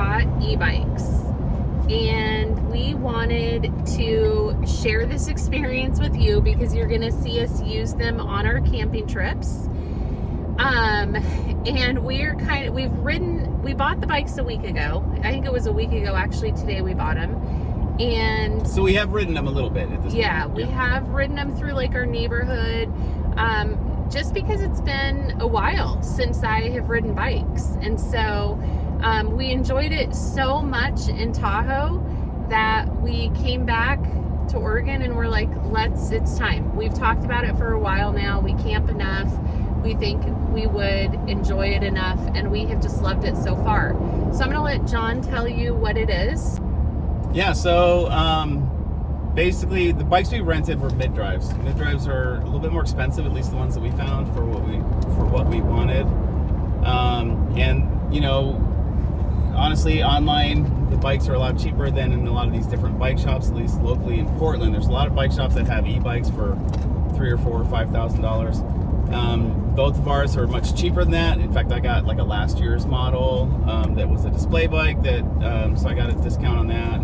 bought e-bikes, and we wanted to share this experience with you because you're going to see us use them on our camping trips. And we bought the bikes a week ago. I think it was a week ago, actually. Today we bought them. And so we have ridden them a little bit at this point. Yeah, we have ridden them through like our neighborhood. Just because it's been a while since I have ridden bikes. And so we enjoyed it so much in Tahoe that we came back to Oregon and we're like, it's time. We've talked about it for a while now. We camp enough. We think we would enjoy it enough, and we have just loved it so far. So I'm going to let John tell you what it is. Yeah, so basically the bikes we rented were mid-drives. Mid-drives are a little bit more expensive, at least the ones that we found for what we wanted. And you know, honestly, online the bikes are a lot cheaper than in a lot of these different bike shops, at least locally in Portland. There's a lot of bike shops that have e-bikes for $3,000 or $4,000 or $5,000. Both of ours are much cheaper than that. In fact, I got like a last year's model that was a display bike so I got a discount on that.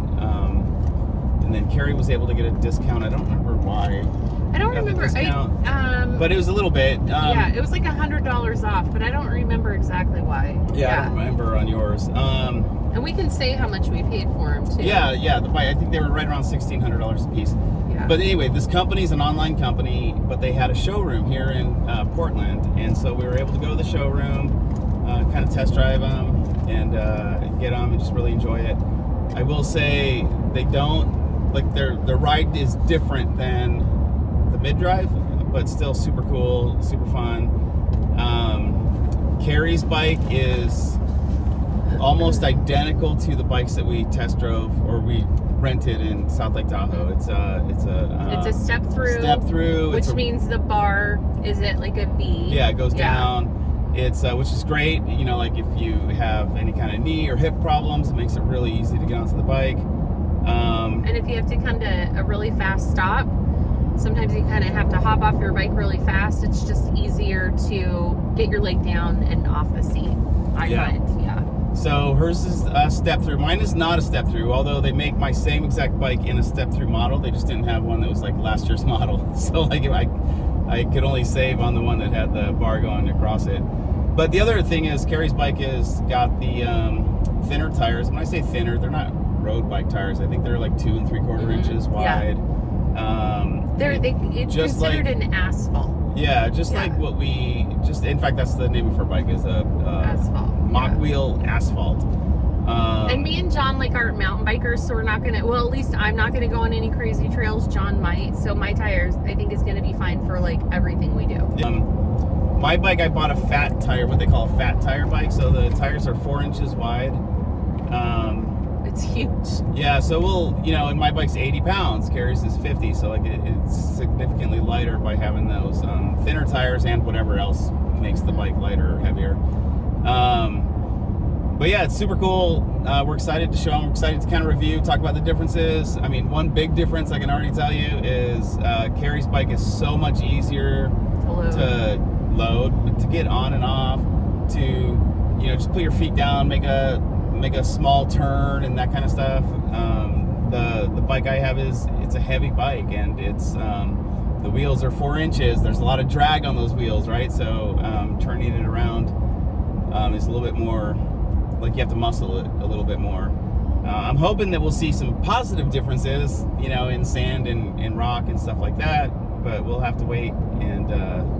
And then Carrie was able to get a discount. I don't remember why. I don't remember. But it was a little bit. Yeah, it was like $100 off, but I don't remember exactly why. Yeah, I don't remember on yours. And we can say how much we paid for them too. Yeah, the bike. I think they were right around $1,600 a piece. Yeah. But anyway, this company's an online company, but they had a showroom here in Portland, and so we were able to go to the showroom, kind of test drive them, and get them, and just really enjoy it. I will say they don't like their ride is different than the mid-drive, but still super cool, super fun. Carrie's bike is almost identical to the bikes that we test drove or we rented in South Lake Tahoe. It's a step through, which means the bar is at like a V. Yeah, it goes down. It's which is great. You know, like if you have any kind of knee or hip problems, it makes it really easy to get onto the bike. And if you have to come to a really fast stop, sometimes you kind of have to hop off your bike really fast. It's just easier to get your leg down and off the seat. I find, yeah. So hers is a step through. Mine is not a step through, although they make my same exact bike in a step through model. They just didn't have one that was like last year's model. So like I could only save on the one that had the bar going across it. But the other thing is Carrie's bike has got the thinner tires. When I say thinner, they're not road bike tires. I think they're like 2 3/4 inches wide. It's just considered like an asphalt. Yeah, like what we just. In fact, that's the name of her bike is a asphalt. Mokwheel asphalt. And me and John are mountain bikers, so we're not gonna. Well, at least I'm not gonna go on any crazy trails. John might. So my tires, I think, is gonna be fine for like everything we do. My bike, I bought a fat tire, what they call a fat tire bike. So the tires are 4 inches wide. It's huge. Yeah, so and my bike's 80 pounds, Carrie's is 50, so like it's significantly lighter by having those thinner tires and whatever else makes the bike lighter or heavier. But yeah, it's super cool. We're excited to show them. We're excited to kind of review, talk about the differences. I mean, one big difference I can already tell you is Carrie's bike is so much easier to load, to get on and off, to just put your feet down, make a small turn and that kind of stuff. The bike I have it's a heavy bike, and it's the wheels are 4 inches. There's a lot of drag on those wheels, right? So turning it around is a little bit more like you have to muscle it a little bit more. I'm hoping that we'll see some positive differences, in sand and rock and stuff like that, but we'll have to wait and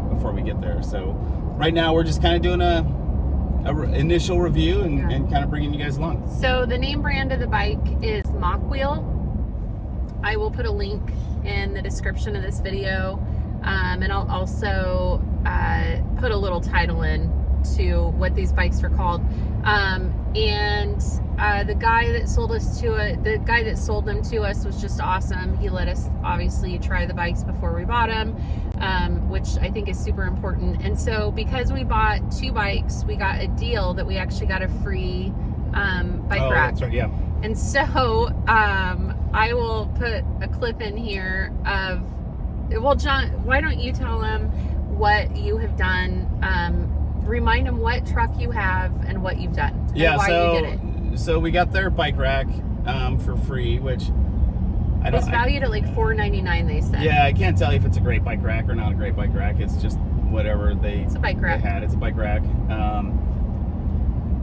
before we get there. So right now we're just kind of doing a initial review and kind of bringing you guys along. So the name brand of the bike is Mokwheel. I will put a link in the description of this video, and I'll also put a little title in to what these bikes are called. The guy that sold them to us was just awesome. He let us obviously try the bikes before we bought them, which I think is super important. And so because we bought 2 bikes, we got a deal that we actually got a free bike rack. That's right, yeah. And so I will put a clip in here of, well, John, why don't you tell them what you have done? Remind them what truck you have and what you've done. Yeah, and why so you did it. so we got their bike rack for free, which I It don't. was valued at like $4.99. They said. Yeah, I can't tell you if it's a great bike rack or not a great bike rack. It's just whatever It's a bike rack. they had. It's a bike rack.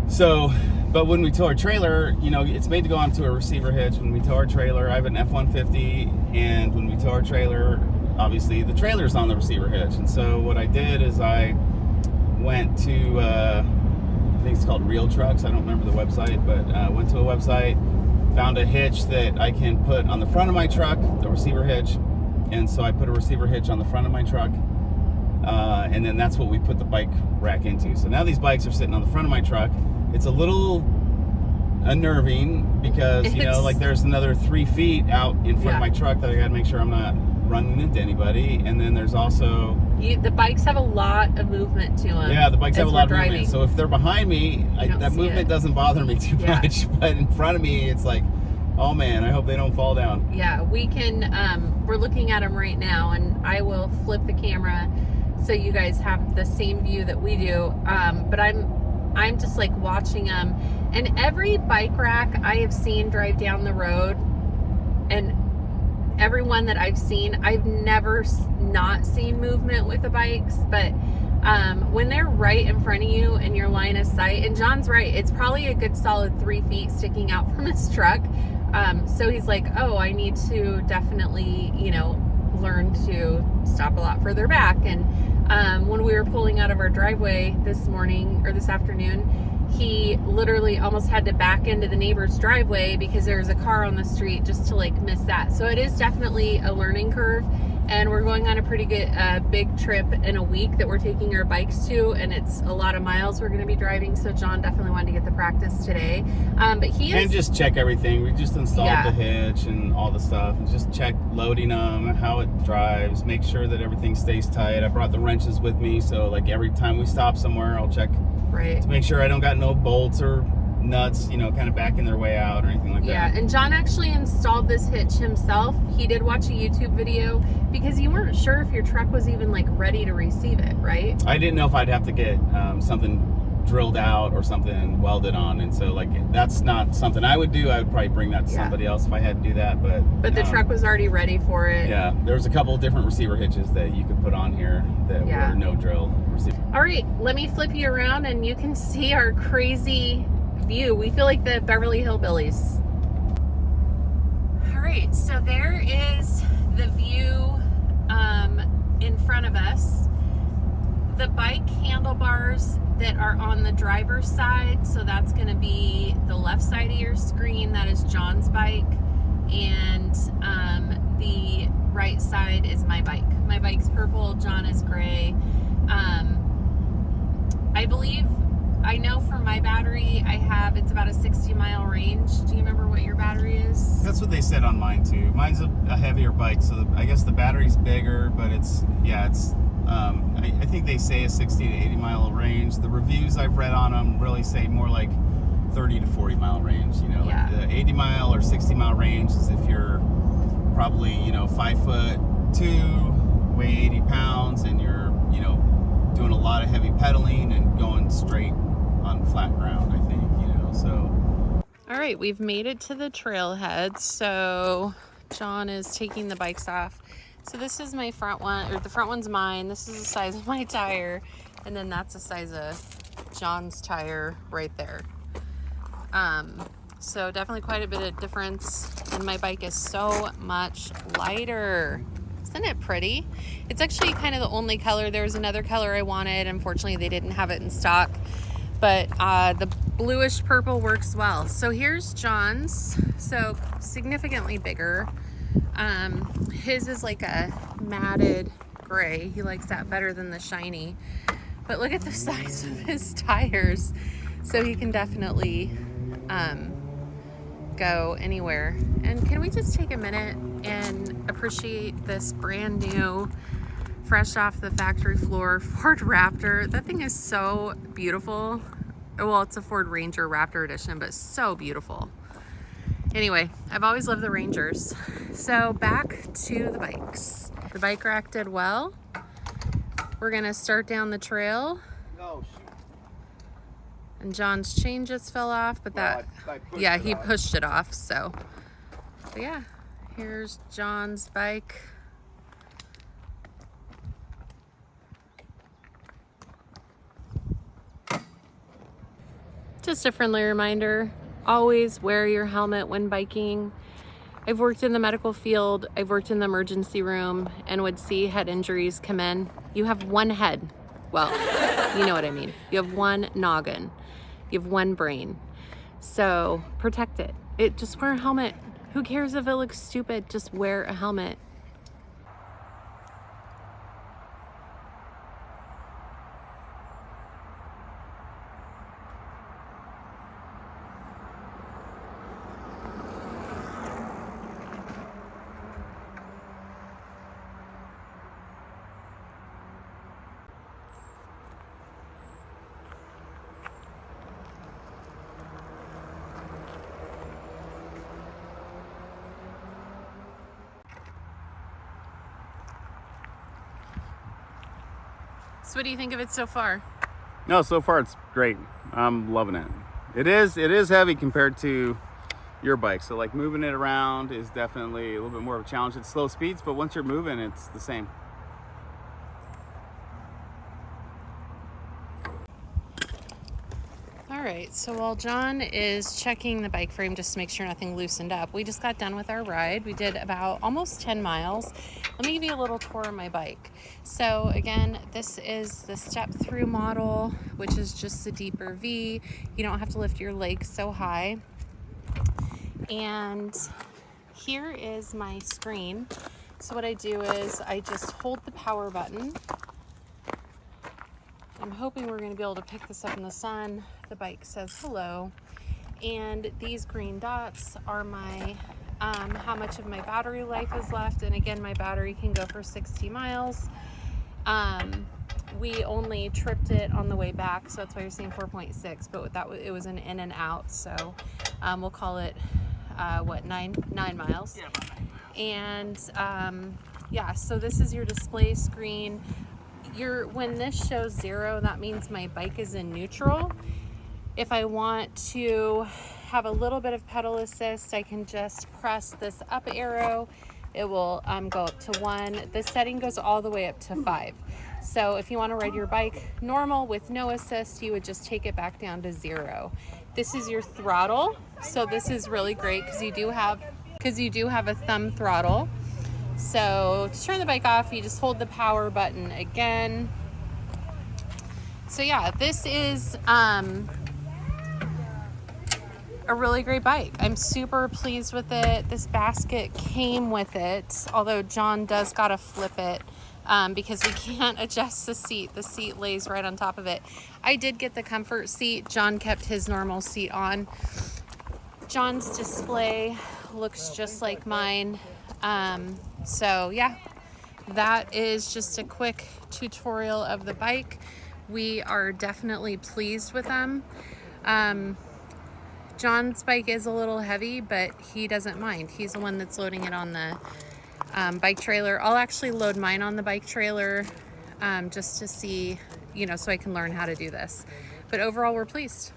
So, but when we tow our trailer, you know, it's made to go onto a receiver hitch. When we tow our trailer, I have an F-150, and when we tow our trailer, obviously the trailer's on the receiver hitch. And so what I did is I went to, I think it's called Real Trucks. I don't remember the website, but went to a website, found a hitch that I can put on the front of my truck, the receiver hitch. And so I put a receiver hitch on the front of my truck. And then that's what we put the bike rack into. So now these bikes are sitting on the front of my truck. It's a little unnerving because, you know, like there's another 3 feet out in front of my truck that I gotta make sure I'm not running into anybody. And then there's also... the bikes have a lot of movement to them. Yeah, the bikes have a lot of driving. movement. So if they're behind me, that movement doesn't bother me too much. But in front of me, it's like, oh man, I hope they don't fall down. Yeah, we can, we're looking at them right now, and I will flip the camera so you guys have the same view that we do. But I'm just like watching them, and every bike rack I have seen drive down the road, and everyone that I've seen, I've never not seen movement with the bikes. But when they're right in front of you in your line of sight, and John's right, it's probably a good solid 3 feet sticking out from his truck. So he's like, oh, I need to definitely, you know, learn to stop a lot further back. And when we were pulling out of our driveway this morning or this afternoon, he literally almost had to back into the neighbor's driveway because there was a car on the street just to like miss that. So it is definitely a learning curve, and we're going on a pretty good big trip in a week that we're taking our bikes to, and it's a lot of miles we're going to be driving. So John definitely wanted to get the practice today. But he is, and just check everything. We just installed the hitch and all the stuff, and just check loading them, how it drives, make sure that everything stays tight. I brought the wrenches with me, so like every time we stop somewhere, I'll check to make sure I don't got no bolts or nuts, you know, kind of backing their way out or anything like that. Yeah, and John actually installed this hitch himself. He did watch a YouTube video because you weren't sure if your truck was even like ready to receive it, right? I didn't know if I'd have to get something drilled out or something welded on, and so like that's not something I would do. I would probably bring that to somebody else if I had to do that. But the truck was already ready for it. Yeah, there was a couple of different receiver hitches that you could put on here that were no drill receiver. All right, let me flip you around and you can see our crazy view. We feel like the Beverly Hillbillies. All right, so there is the view in front of us. The bike handlebars that are on the driver's side, so that's going to be the left side of your screen. That is John's bike, and the right side is my bike. My bike's purple, John is gray. I believe, I know for my battery, it's about a 60-mile range. Do you remember what your battery is? That's what they said on mine too. Mine's a heavier bike, so I guess the battery's bigger, but I think they say a 60 to 80 mile range. The reviews I've read on them really say more like 30 to 40 mile range. You know, like the 80 mile or 60 mile range is if you're probably, you know, 5'2", weigh 80 pounds, and you're, you know, doing a lot of heavy pedaling and going straight on flat ground, I think, you know, so. All right, we've made it to the trailhead. So John is taking the bikes off. So this is my front one, or the front one's mine. This is the size of my tire. And then that's the size of John's tire right there. So definitely quite a bit of difference. And my bike is so much lighter. Isn't it pretty? It's actually kind of the only color. There was another color I wanted. Unfortunately, they didn't have it in stock. But the bluish purple works well. So here's John's. So significantly bigger. His is like a matted gray. He likes that better than the shiny. But look at the size of his tires. So he can definitely go anywhere. And can we just take a minute and appreciate this brand new, fresh off the factory floor Ford Raptor? That thing is so beautiful. Well, it's a Ford Ranger Raptor edition, but so beautiful. Anyway, I've always loved the Rangers. So back to the bikes. The bike rack did well. We're gonna start down the trail. Oh, And John's chain just fell off, but that, yeah, he pushed it off. So, but yeah, here's John's bike. Just a friendly reminder, always wear your helmet when biking. I've worked in the medical field, I've worked in the emergency room, and would see head injuries come in. You have one head. Well, you know what I mean. You have one noggin. You have one brain. So protect it. Just wear a helmet. Who cares if it looks stupid? Just wear a helmet. So what do you think of it so far? No, so far it's great. I'm loving it. It is heavy compared to your bike. So like moving it around is definitely a little bit more of a challenge at slow speeds, but once you're moving, it's the same. All right, so while John is checking the bike frame just to make sure nothing loosened up, we just got done with our ride. We did about almost 10 miles. Let me give you a little tour of my bike. So again, this is the step through model, which is just the deeper V. You don't have to lift your legs so high. And here is my screen. So what I do is I just hold the power button. I'm hoping we're going to be able to pick this up in the sun. The bike says hello. And these green dots are my how much of my battery life is left. And again, my battery can go for 60 miles. We only tripped it on the way back, so that's why you're seeing 4.6, but it was an in and out. So we'll call it what, 9 miles. Yeah, about 9. And yeah, so this is your display screen. When this shows 0, that means my bike is in neutral. If I want to have a little bit of pedal assist, I can just press this up arrow. It will go up to 1. The setting goes all the way up to 5. So if you want to ride your bike normal with no assist, you would just take it back down to 0. This is your throttle. So this is really great because you do have a thumb throttle. So to turn the bike off, you just hold the power button again. So yeah, this is a really great bike. I'm super pleased with it. This basket came with it, although John does gotta flip it because we can't adjust the seat. The seat lays right on top of it. I did get the comfort seat. John kept his normal seat on. John's display looks just like mine. So yeah, that is just a quick tutorial of the bike. We are definitely pleased with them. John's bike is a little heavy, but he doesn't mind. He's the one that's loading it on the bike trailer. I'll actually load mine on the bike trailer just to see, so I can learn how to do this. But overall, we're pleased.